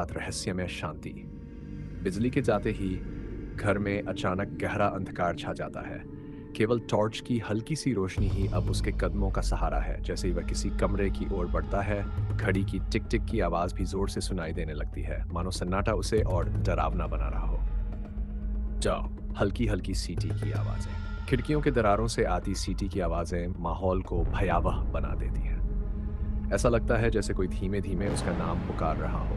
साथ रहस्यमय शांति। बिजली के जाते ही घर में अचानक गहरा अंधकार छा जाता है। केवल टॉर्च की हल्की सी रोशनी ही अब उसके कदमों का सहारा है। जैसे ही वह किसी कमरे की ओर बढ़ता है, घड़ी की टिक टिक की आवाज भी जोर से सुनाई देने लगती है, मानो सन्नाटा उसे और डरावना बना रहा हो। जाओ। हल्की हल्की सीटी की आवाजें, खिड़कियों के दरारों से आती सीटी की आवाजें माहौल को भयावह बना देती हैं। ऐसा लगता है जैसे कोई धीमे धीमे उसका नाम पुकार रहा हो।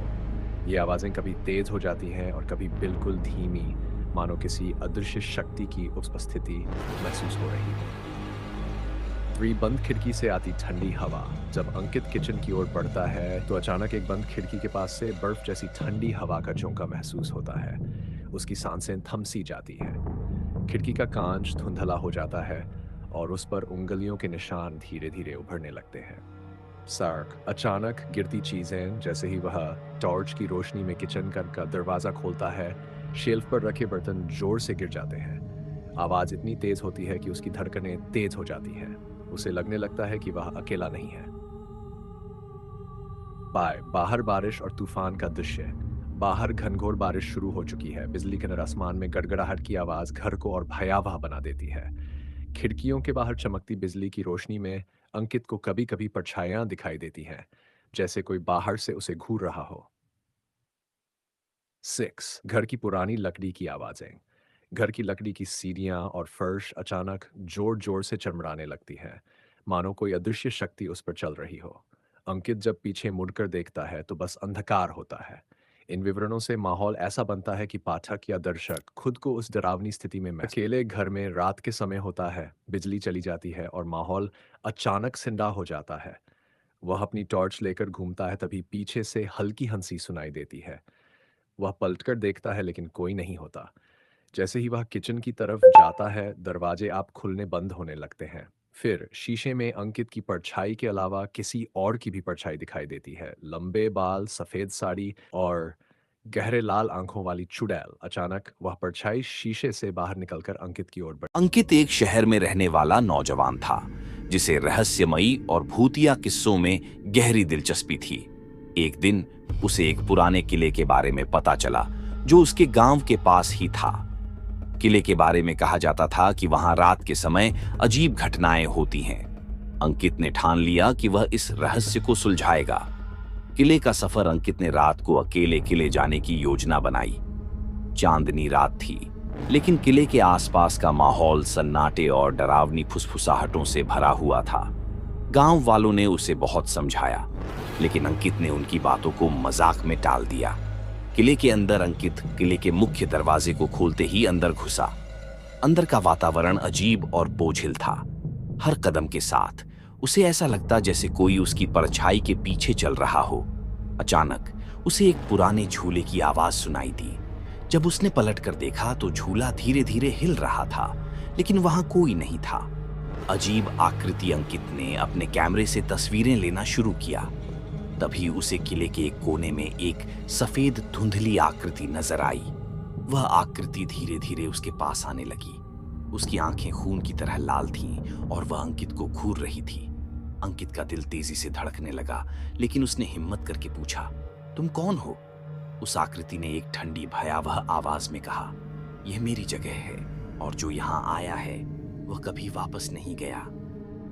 ये आवाजें कभी तेज हो जाती हैं और कभी बिल्कुल धीमी, मानो किसी अदृश्य शक्ति की उपस्थिति महसूस हो रही हो। बंद खिड़की से आती ठंडी हवा। जब अंकित किचन की ओर बढ़ता है तो अचानक एक बंद खिड़की के पास से बर्फ जैसी ठंडी हवा का झोंका महसूस होता है। उसकी सांसें थम सी जाती हैं। खिड़की का कांच धुंधला हो जाता है और उस पर उंगलियों के निशान धीरे धीरे उभरने लगते हैं। सार्क अचानक गिरती चीजें, जैसे ही वह टॉर्च की रोशनी में किचन का दरवाजा खोलता है, शेल्फ पर रखे बर्तन जोर से गिर जाते हैं। आवाज इतनी तेज होती है कि उसकी धड़कनें तेज हो जाती हैं। उसे लगने लगता है कि वह अकेला नहीं है। बाहर बारिश और तूफान का दृश्य। बाहर घनघोर बारिश शुरू हो चुकी है। बिजली के नर आसमान में गड़गड़ाहट की आवाज घर को और भयावह बना देती है। खिड़कियों के बाहर चमकती बिजली की रोशनी में अंकित को कभी कभी परछाइयां दिखाई देती हैं, जैसे कोई बाहर से उसे घूर रहा हो। 6 घर की पुरानी लकड़ी की आवाजें। घर की लकड़ी की सीढ़ियां और फर्श अचानक जोर जोर से चरमराने लगती हैं, मानो कोई अदृश्य शक्ति उस पर चल रही हो। अंकित जब पीछे मुड़कर देखता है तो बस अंधकार होता है। इन विवरणों से माहौल ऐसा बनता है कि पाठक या दर्शक खुद को उस डरावनी स्थिति में अकेले घर में रात के समय होता है, बिजली चली जाती है और माहौल अचानक सिंडा हो जाता है। वह अपनी टॉर्च लेकर घूमता है, तभी पीछे से हल्की हंसी सुनाई देती है। वह पलटकर देखता है लेकिन कोई नहीं होता। जैसे ही वह किचन की तरफ जाता है, दरवाजे आप खुलने बंद होने लगते हैं। फिर शीशे में अंकित की परछाई के अलावा किसी और की भी परछाई दिखाई देती है। लंबे बाल, सफेद साड़ी और गहरे लाल आंखों वाली चुड़ैल। अचानक वह परछाई शीशे से बाहर निकलकर अंकित की ओर बढ़। अंकित एक शहर में रहने वाला नौजवान था जिसे रहस्यमयी और भूतिया किस्सों में गहरी दिलचस्पी थी। एक दिन उसे एक पुराने किले के बारे में पता चला जो उसके गांव के पास ही था। किले के बारे में कहा जाता था कि वहां रात के समय अजीब घटनाएं होती हैं। अंकित ने ठान लिया कि वह इस रहस्य को सुलझाएगा। किले का सफर अंकित ने रात को अकेले किले जाने की योजना बनाई। चांदनी रात थी, लेकिन किले के आसपास का माहौल सन्नाटे और डरावनी फुसफुसाहटों से भरा हुआ था। गांव वालों ने उसे बहुत समझाया, लेकिन अंकित ने उनकी बातों को मजाक में टाल दिया। किले के अंदर अंकित किले के मुख्य दरवाजे को खोलते ही अंदर घुसा। अंदर का वातावरण अजीब और बोझिल था। हर कदम के साथ उसे ऐसा लगता जैसे कोई उसकी परछाई के पीछे चल रहा हो। अचानक उसे एक पुराने झूले की आवाज सुनाई दी। जब उसने पलटकर देखा तो झूला धीरे धीरे हिल रहा था, लेकिन वहां कोई नहीं था। अजीब आकृति अंकित ने अपने कैमरे से तस्वीरें लेना शुरू किया। तभी उसे किले के एक कोने में एक सफेद धुंधली आकृति नजर आई। वह आकृति धीरे धीरे उसके पास आने लगी। उसकी आंखें खून की तरह लाल थीं और वह अंकित को घूर रही थी। अंकित का दिल तेजी से धड़कने लगा, लेकिन उसने हिम्मत करके पूछा, तुम कौन हो? उस आकृति ने एक ठंडी भयावह आवाज में कहा, यह मेरी जगह है और जो यहाँ आया है वह कभी वापस नहीं गया।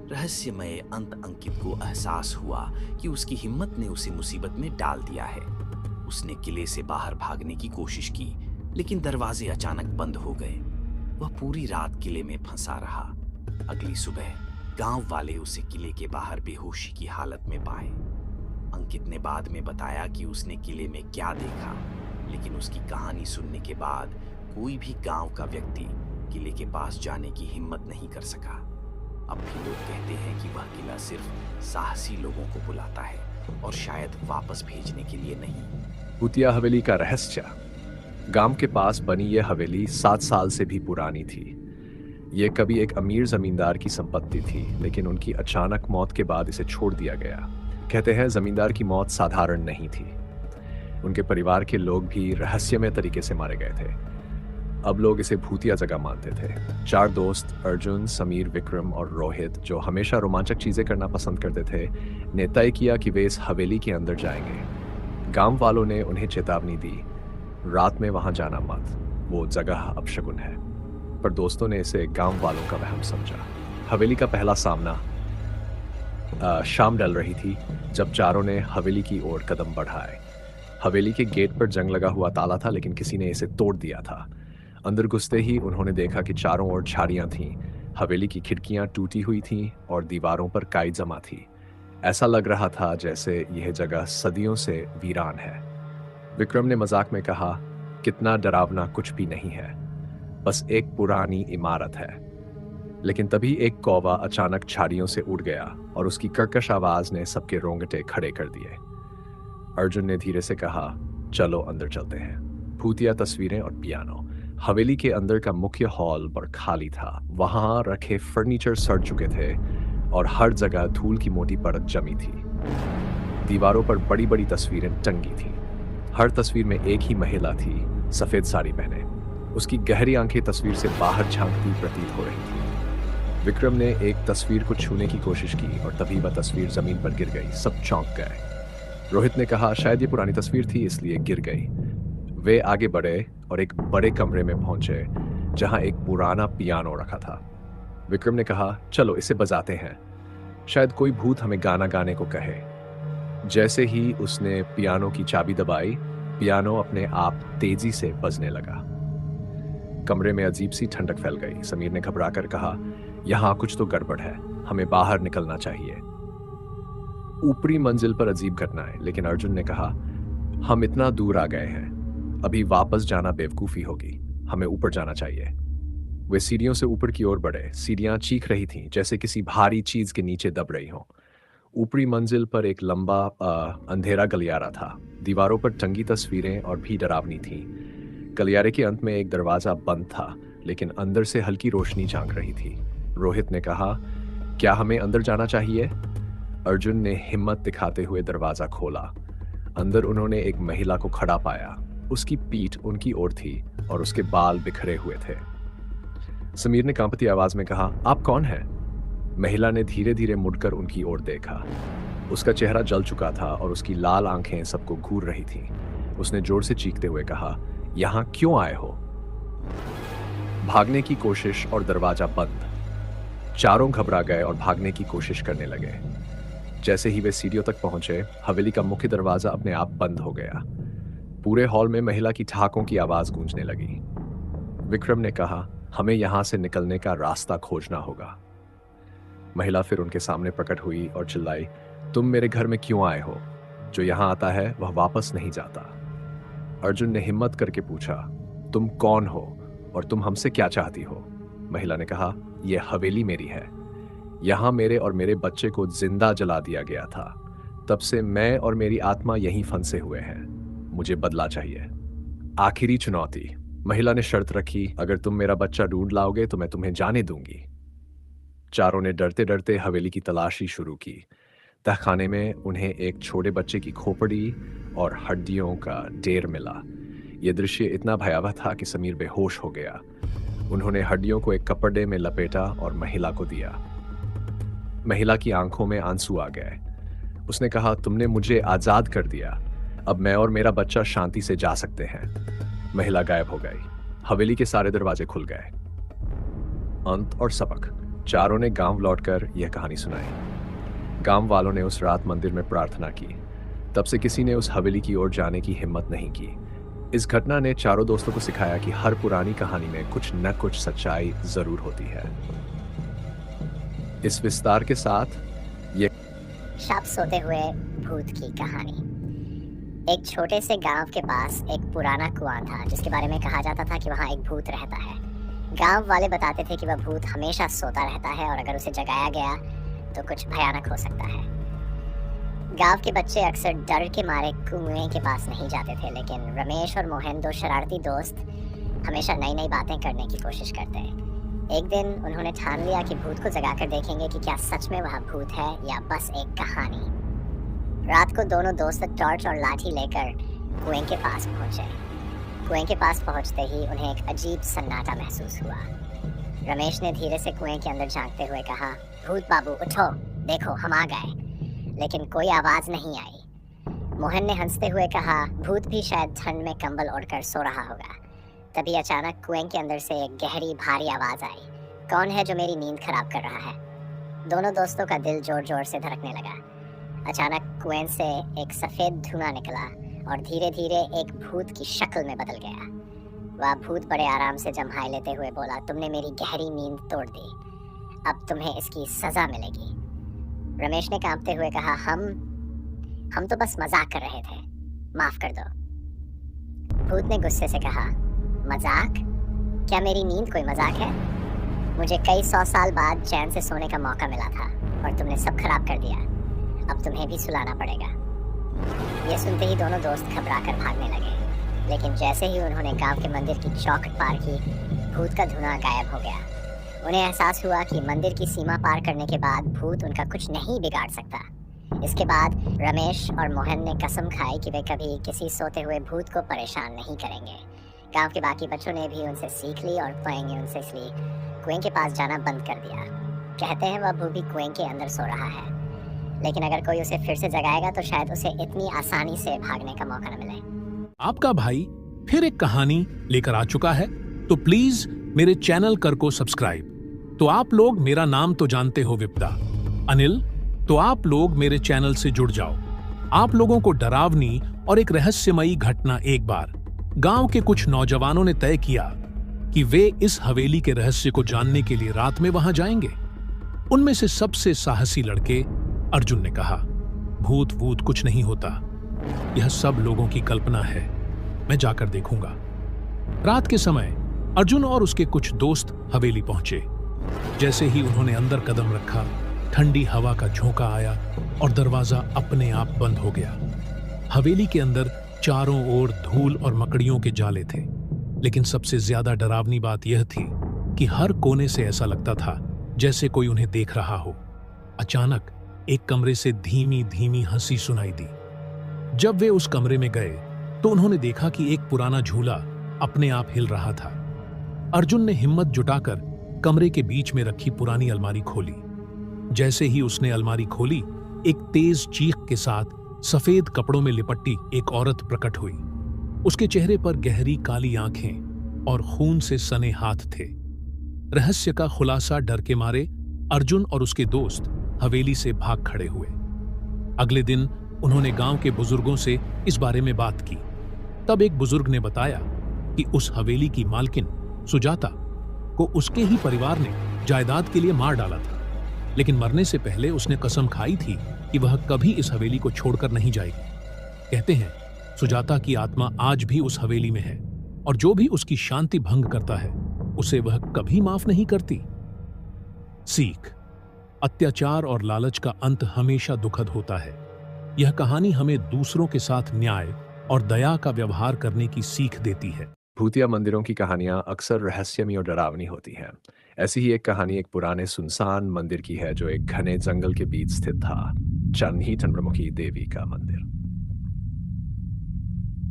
रहस्यमय अंत अंकित को एहसास हुआ कि उसकी हिम्मत ने उसे मुसीबत में डाल दिया है। उसने किले से बाहर भागने की कोशिश की, लेकिन दरवाजे अचानक बंद हो गए। वह पूरी रात किले में फंसा रहा। अगली सुबह गांव वाले उसे किले के बाहर बेहोशी की हालत में पाए। अंकित ने बाद में बताया कि उसने किले में क्या देखा, लेकिन उसकी कहानी सुनने के बाद कोई भी गांव का व्यक्ति किले के पास जाने की हिम्मत नहीं कर सका। अब भी लोग कहते हैं कि वह किला सिर्फ साहसी लोगों को बुलाता है और शायद वापस भेजने के लिए नहीं। भूतिया हवेली का रहस्य। गांव के पास बनी यह हवेली 7 साल से भी पुरानी थी। ये कभी एक अमीर जमींदार की संपत्ति थी, लेकिन उनकी अचानक मौत के बाद इसे छोड़ दिया गया। कहते हैं जमींदार की मौत साधारण नहीं थी। उनके परिवार के लोग भी रहस्यमय तरीके से मारे गए थे। अब लोग इसे भूतिया जगह मानते थे। 4 दोस्त अर्जुन, समीर, विक्रम और रोहित, जो हमेशा रोमांचक चीजें करना पसंद करते थे, ने तय किया कि वे इस हवेली के अंदर जाएंगे। गांव वालों ने उन्हें चेतावनी दी, रात में वहां जाना मत, वो जगह अपशकुन है। पर दोस्तों ने इसे गांव वालों का वहम समझा। हवेली का पहला सामना शाम ढल रही थी जब चारों ने हवेली की ओर कदम बढ़ाए। हवेली के गेट पर जंग लगा हुआ ताला था, लेकिन किसी ने इसे तोड़ दिया था। अंदर घुसते ही उन्होंने देखा कि चारों ओर झाड़ियां थीं, हवेली की खिड़कियां टूटी हुई थीं और दीवारों पर काई जमा थी। ऐसा लग रहा था जैसे यह जगह सदियों से वीरान है। विक्रम ने मजाक में कहा, कितना डरावना कुछ भी नहीं है, बस एक पुरानी इमारत है। लेकिन तभी एक कौवा अचानक झाड़ियों से उड़ गया और उसकी कर्कश आवाज ने सबके रोंगटे खड़े कर दिए। अर्जुन ने धीरे से कहा, चलो अंदर चलते हैं। भूतिया तस्वीरें और पियानो। हवेली के अंदर का मुख्य हॉल पर खाली था। वहां रखे फर्नीचर सड़ चुके थे और हर जगह धूल की मोटी परत जमी थी। दीवारों पर बड़ी बड़ी तस्वीरें टंगी थीं। हर तस्वीर में एक ही महिला थी, सफेद साड़ी पहने। उसकी गहरी आंखें तस्वीर से बाहर झांकती प्रतीत हो रही थी। विक्रम ने एक तस्वीर को छूने की कोशिश की और तभी वह तस्वीर जमीन पर गिर गई। सब चौंक गए। रोहित ने कहा, शायद ये पुरानी तस्वीर थी इसलिए गिर गई। वे आगे बढ़े और एक बड़े कमरे में पहुंचे जहां एक पुराना पियानो रखा था। विक्रम ने कहा, चलो इसे बजाते हैं, शायद कोई भूत हमें गाना गाने को कहे। जैसे ही उसने पियानो की चाबी दबाई, पियानो अपने आप तेजी से बजने लगा। कमरे में अजीब सी ठंडक फैल गई। समीर ने घबराकर कहा, यहां कुछ तो गड़बड़ है, हमें बाहर निकलना चाहिए। ऊपरी मंजिल पर अजीब घटनाएं, लेकिन अर्जुन ने कहा, हम इतना दूर आ गए हैं, अभी वापस जाना बेवकूफी होगी, हमें ऊपर जाना चाहिए। वे सीढ़ियों से ऊपर की ओर बढ़े। सीढ़ियां चीख रही थीं, जैसे किसी भारी चीज के नीचे दब रही हो। ऊपरी मंजिल पर एक लंबा अंधेरा गलियारा था। दीवारों पर टंगी तस्वीरें और भी डरावनी थीं। गलियारे के अंत में एक दरवाजा बंद था, लेकिन अंदर से हल्की रोशनी झांक रही थी। रोहित ने कहा, क्या हमें अंदर जाना चाहिए? अर्जुन ने हिम्मत दिखाते हुए दरवाजा खोला। अंदर उन्होंने एक महिला को खड़ा पाया। उसकी पीठ उनकी ओर थी और उसके बाल बिखरे हुए थे। समीर ने कांपती आवाज में कहा, आप कौन हैं? महिला ने धीरे धीरे मुड़कर उनकी ओर देखा। उसका चेहरा जल चुका था और उसकी लाल आंखें सबको घूर रही थीं। उसने जोर से चीखते हुए कहा, यहां क्यों आए हो? भागने की कोशिश और दरवाजा बंद। चारों घबरा गए और भागने की कोशिश करने लगे। जैसे ही वे सीढ़ियों तक पहुंचे, हवेली का मुख्य दरवाजा अपने आप बंद हो गया। पूरे हॉल में महिला की ठहाकों की आवाज गूंजने लगी। विक्रम ने कहा, हमें यहां से निकलने का रास्ता खोजना होगा। महिला फिर उनके सामने प्रकट हुई और चिल्लाई, तुम मेरे घर में क्यों आए हो? जो यहां आता है वह वापस नहीं जाता। अर्जुन ने हिम्मत करके पूछा, तुम कौन हो और तुम हमसे क्या चाहती हो? महिला ने कहा, यह हवेली मेरी है। यहां मेरे और मेरे बच्चे को जिंदा जला दिया गया था। तब से मैं और मेरी आत्मा यहीं फंसे हुए हैं। मुझे बदला चाहिए। आखिरी चुनौती। महिला ने शर्त रखी, अगर तुम मेरा बच्चा ढूंढ लाओगे तो मैं तुम्हें जाने दूंगी। चारों ने डरते डरते हवेली की तलाशी शुरू की। तहखाने में उन्हें एक छोटे बच्चे की खोपड़ी और हड्डियों का ढेर मिला। यह दृश्य इतना भयावह था कि समीर बेहोश हो गया। उन्होंने हड्डियों को एक कपड़े में लपेटा और महिला को दिया। महिला की आंखों में आंसू आ गए। उसने कहा, तुमने मुझे आजाद कर दिया, अब मैं और मेरा बच्चा शांति से जा सकते हैं। महिला गायब हो गई। हवेली के सारे दरवाजे खुल गए। अंत और सबक। चारों ने गांव लौटकर यह कहानी सुनाई। गांव वालों ने उस रात मंदिर में प्रार्थना की। तब से किसी ने उस हवेली की ओर जाने की हिम्मत नहीं की। इस घटना ने चारों दोस्तों को सिखाया कि हर पुरानी कहानी में कुछ न कुछ सच्चाई जरूर होती है। इस विस्तार के साथ ये शब सोते हुए भूत की कहानी। एक छोटे से गांव के पास एक पुराना कुआं था, जिसके बारे में कहा जाता था कि वहां एक भूत रहता है। गांव वाले बताते थे कि वह भूत हमेशा सोता रहता है और अगर उसे जगाया गया तो कुछ भयानक हो सकता है। गांव के बच्चे अक्सर डर के मारे कुएं के पास नहीं जाते थे, लेकिन रमेश और मोहन, दो शरारती दोस्त, हमेशा नई नई बातें करने की कोशिश करते। एक दिन उन्होंने ठान लिया कि भूत को जगाकर देखेंगे कि क्या सच में वह भूत है या बस एक कहानी। रात को दोनों दोस्त टॉर्च और लाठी लेकर कुएं के पास पहुंचे। कुएं के पास पहुंचते ही उन्हें एक अजीब सन्नाटा महसूस हुआ। रमेश ने धीरे से कुएं के अंदर झांकते हुए कहा, भूत बाबू उठो, देखो हम आ गए। लेकिन कोई आवाज नहीं आई। मोहन ने हंसते हुए कहा, भूत भी शायद ठंड में कंबल ओढ़कर सो रहा होगा। तभी अचानक कुएं के अंदर से एक गहरी भारी आवाज आई, कौन है जो मेरी नींद खराब कर रहा है? दोनों दोस्तों का दिल जोर जोर से धड़कने लगा। अचानक कुएं से एक सफेद धुआं निकला और धीरे धीरे एक भूत की शक्ल में बदल गया। वह भूत बड़े आराम से जम्हाई लेते हुए बोला, तुमने मेरी गहरी नींद तोड़ दी, अब तुम्हें इसकी सजा मिलेगी। रमेश ने कांपते हुए कहा, हम तो बस मजाक कर रहे थे, माफ कर दो। भूत ने गुस्से से कहा, मजाक? क्या मेरी नींद कोई मजाक है? मुझे कई 100 साल बाद चैन से सोने का मौका मिला था और तुमने सब खराब कर दिया। अब तुम्हें भी सुलाना पड़ेगा। यह सुनते ही दोनों दोस्त घबराकर भागने लगे, लेकिन जैसे ही उन्होंने गांव के मंदिर की चौखट पार की, भूत का धुआं गायब हो गया। उन्हें एहसास हुआ कि मंदिर की सीमा पार करने के बाद भूत उनका कुछ नहीं बिगाड़ सकता। इसके बाद रमेश और मोहन ने कसम खाई कि वे कभी किसी सोते हुए भूत को परेशान नहीं करेंगे। गांव के बाकी बच्चों ने भी उनसे सीख ली और पोएंगे उनसे इसलिए कुएं के पास जाना बंद कर दिया। कहते हैं वह भूत भी कुएं के अंदर सो रहा है, लेकिन अगर कोई उसे फिर से जगाएगा तो शायद उसे इतनी आसानी से भागने का मौका न मिले। आपका भाई फिर एक कहानी लेकर आ चुका है, तो प्लीज मेरे चैनल कर को सब्सक्राइब। तो आप लोग मेरा नाम तो जानते हो विपदा अनिल, तो आप लोग मेरे चैनल से जुड़ जाओ। आप लोगों को डरावनी और एक रहस्यमयी घटना। एक बार गांव के कुछ नौजवानों ने तय किया कि वे इस हवेली के रहस्य को जानने के लिए रात में वहां जाएंगे। उनमें से सबसे साहसी लड़के अर्जुन ने कहा, भूत वूत कुछ नहीं होता, यह सब लोगों की कल्पना है, मैं जाकर देखूंगा। रात के समय अर्जुन और उसके कुछ दोस्त हवेली पहुंचे। जैसे ही उन्होंने अंदर कदम रखा, ठंडी हवा का झोंका आया और दरवाजा अपने आप बंद हो गया। हवेली के अंदर चारों ओर धूल और मकड़ियों के जाले थे, लेकिन सबसे ज्यादा डरावनी बात यह थी कि हर कोने से ऐसा लगता था जैसे कोई उन्हें देख रहा हो। अचानक एक कमरे से धीमी धीमी हंसी सुनाई दी। जब वे उस कमरे में गए तो उन्होंने देखा कि एक पुराना झूला अपने आप हिल रहा था। अर्जुन ने हिम्मत जुटाकर कमरे के बीच में रखी पुरानी अलमारी खोली। जैसे ही उसने अलमारी खोली, एक तेज चीख के साथ सफेद कपड़ों में लिपटी एक औरत प्रकट हुई। उसके चेहरे पर गहरी काली आंखें और खून से सने हाथ थे। रहस्य का खुलासा डर के मारे अर्जुन और उसके दोस्त हवेली से भाग खड़े हुए। अगले दिन उन्होंने गांव के बुजुर्गों से इस बारे में बात की। तब एक बुजुर्ग ने बताया कि उस हवेली की मालकिन सुजाता को उसके ही परिवार ने जायदाद के लिए मार डाला था, लेकिन मरने से पहले उसने कसम खाई थी कि वह कभी इस हवेली को छोड़कर नहीं जाएगी। कहते हैं सुजाता की आत्मा आज भी उस हवेली में है और जो भी उसकी शांति भंग करता है उसे वह कभी माफ नहीं करती। सीख: अत्याचार और लालच का अंत हमेशा दुखद होता है। यह कहानी हमें दूसरों के साथ न्याय और दया का व्यवहार करने की सीख देती है। भूतिया मंदिरों की कहानियां अक्सर रहस्यमयी और डरावनी होती हैं। ऐसी ही एक कहानी एक पुराने सुनसान मंदिर की है जो एक घने जंगल के बीच स्थित था, चंद्रमुखी देवी का मंदिर।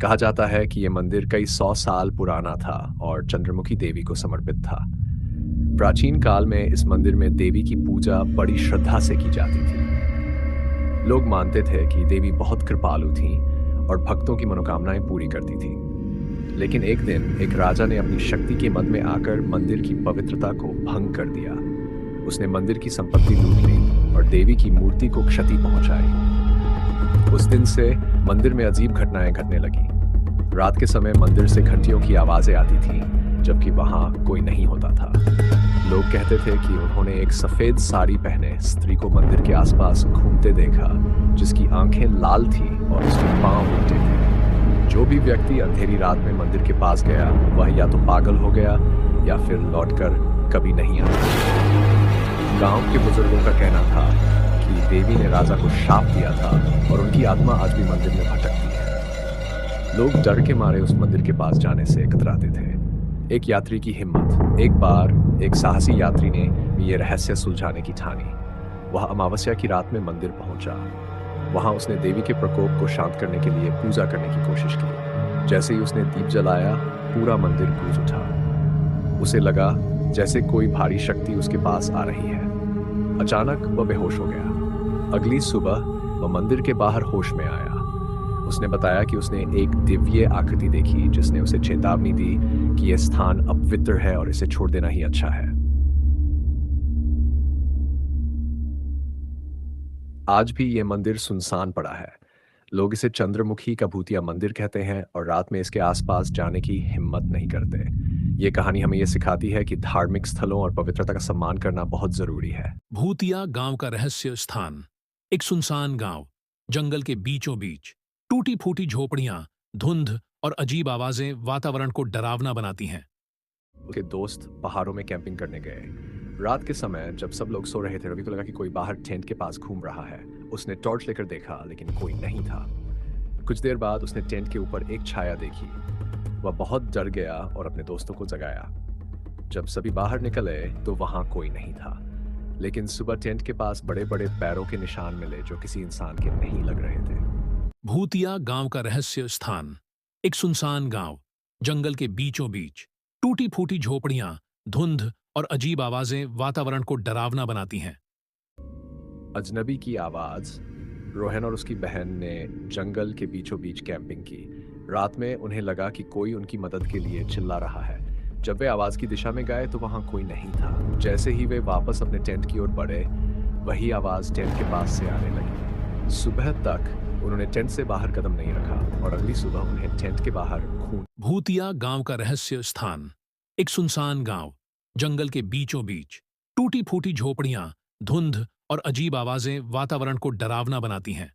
कहा जाता है कि यह मंदिर कई 100 साल पुराना था और चंद्रमुखी देवी को समर्पित था। प्राचीन काल में इस मंदिर में देवी की पूजा बड़ी श्रद्धा से की जाती थी। लोग मानते थे कि देवी बहुत कृपालु थीं और भक्तों की मनोकामनाएं पूरी करती थीं। लेकिन एक दिन एक राजा ने अपनी शक्ति के मद में आकर मंदिर की पवित्रता को भंग कर दिया। उसने मंदिर की संपत्ति लूट ली और देवी की मूर्ति को क्षति पहुंचाई। उस दिन से मंदिर में अजीब घटनाएं घटने लगी। रात के समय मंदिर से घंटियों की आवाजें आती थीं, जबकि वहां कोई नहीं होता था। लोग कहते थे कि उन्होंने एक सफेद साड़ी पहने स्त्री को मंदिर के आसपास घूमते देखा, जिसकी आंखें लाल थी और उसके पांव उल्टे थे। जो भी व्यक्ति अंधेरी रात में मंदिर के पास गया वह या तो पागल हो गया या फिर लौटकर कभी नहीं आया। गांव के बुजुर्गों का कहना था कि देवी ने राजा को श्राप दिया था और उनकी आत्मा आज भी मंदिर में भटकती है। लोग डर के मारे उस मंदिर के पास जाने से कतराते थे। एक यात्री की हिम्मत। एक बार एक साहसी यात्री ने ये रहस्य सुलझाने की ठानी। वह अमावस्या की रात में मंदिर पहुंचा। वहां उसने देवी के प्रकोप को शांत करने के लिए पूजा करने की कोशिश की। जैसे ही उसने दीप जलाया, पूरा मंदिर गूंज उठा। उसे लगा जैसे कोई भारी शक्ति उसके पास आ रही है। अचानक वह बेहोश हो गया। अगली सुबह वह मंदिर के बाहर होश में आया। उसने बताया कि उसने एक दिव्य आकृति देखी जिसने उसे चेतावनी दी कि यह स्थान अपवित्र है और इसे छोड़ देना ही अच्छा है। आज भी यह मंदिर सुनसान पड़ा है। लोग इसे चंद्रमुखी का भूतिया मंदिर कहते हैं और रात में इसके आसपास जाने की हिम्मत नहीं करते। ये कहानी हमें यह सिखाती है कि धार्मिक स्थलों और पवित्रता का सम्मान करना बहुत जरूरी है। भूतिया गांव का रहस्य स्थान। एक सुनसान गांव, जंगल के बीचों बीच। टूटी फूटी झोपड़ियां, धुंध और अजीब आवाजें वातावरण को डरावना बनाती हैं। उसके दोस्त पहाड़ों में कैंपिंग करने गए। रात के समय जब सब लोग सो रहे थे, रवि को लगा कि कोई बाहर टेंट के पास घूम रहा है। उसने टॉर्च लेकर देखा लेकिन कोई नहीं था। कुछ देर बाद उसने टेंट के ऊपर एक छाया देखी। वह बहुत डर गया और अपने दोस्तों को जगाया। जब सभी बाहर निकले तो वहां कोई नहीं था, लेकिन सुबह टेंट के पास बड़े बड़े पैरों के निशान मिले जो किसी इंसान के नहीं लग रहे थे। भूतिया गांव का रहस्य स्थान। एक सुनसान गांव, जंगल के बीचों बीच। टूटी फूटी झोपड़ियां, धुंध और अजीब आवाजें वातावरण को डरावना बनाती हैं। अजनबी की आवाज। रोहन और उसकी बहन ने जंगल के बीचों बीच कैंपिंग की। रात में उन्हें लगा कि कोई उनकी मदद के लिए चिल्ला रहा है। जब वे आवाज की दिशा में गए तो वहां कोई नहीं था। जैसे ही वे वापस अपने टेंट की ओर बढ़े, वही आवाज टेंट के पास से आने लगी। सुबह तक उन्होंने टेंट से बाहर कदम नहीं रखा और अगली सुबह उन्हें टेंट के बाहर खून। भूतिया गांव का रहस्य स्थान। एक सुनसान गांव, जंगल के बीचों बीच। टूटी फूटी झोपड़ियां, धुंध और अजीब आवाजें वातावरण को डरावना बनाती हैं।